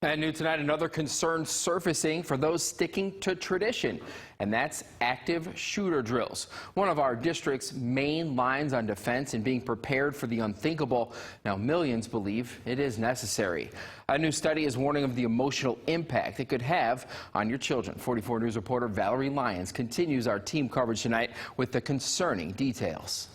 And new tonight, another concern surfacing for those sticking to tradition, and that's active shooter drills. One of our district's main lines on defense and being prepared for the unthinkable. Now, millions believe it is necessary. A new study is warning of the emotional impact it could have on your children. 44 News reporter Valerie Lyons continues our team coverage tonight with the concerning details.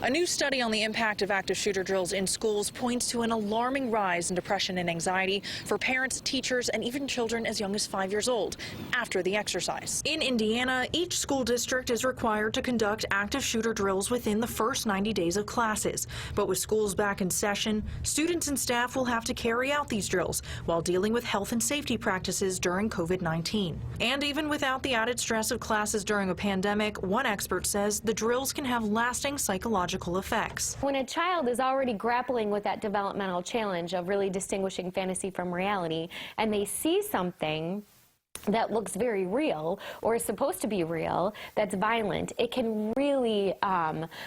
A new study on the impact of active shooter drills in schools points to an alarming rise in depression and anxiety for parents, teachers, and even children as young as 5 years old after the exercise. In Indiana, each school district is required to conduct active shooter drills within the first 90 days of classes. But with schools back in session, students and staff will have to carry out these drills while dealing with health and safety practices during COVID-19. And even without the added stress of classes during a pandemic, one expert says the drills can have lasting psychological effects. When a child is already grappling with that developmental challenge of really distinguishing fantasy from reality, and they see something that looks very real or is supposed to be real, that's violent, it can really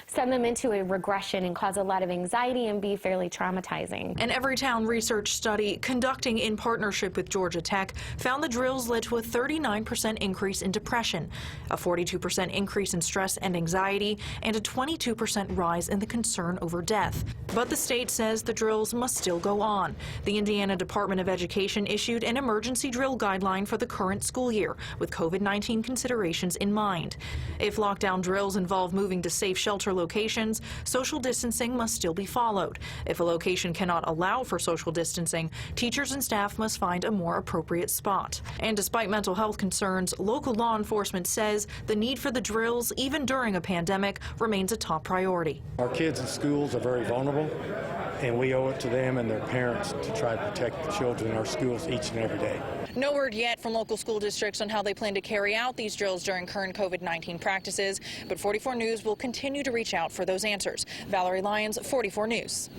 send them into a regression and cause a lot of anxiety and be fairly traumatizing. An Everytown research study conducting in partnership with Georgia Tech found the drills led to a 39% increase in depression, a 42% increase in stress and anxiety, and a 22% rise in the concern over death. But the state says the drills must still go on. The Indiana Department of Education issued an emergency drill guideline for the current school year with COVID-19 considerations in mind. If lockdown drills involve moving to safe shelter locations, social distancing must still be followed. If a location cannot allow for social distancing, teachers and staff must find a more appropriate spot. And despite mental health concerns, local law enforcement says the need for the drills, even during a pandemic, remains a top priority. Our kids in schools are very vulnerable, and we owe it to them and their parents to try to protect the children in our schools each and every day. No word yet from local school districts on how they plan to carry out these drills during current COVID-19 practices, but 44 News will continue to reach out for those answers. Valerie Lyons, 44 News.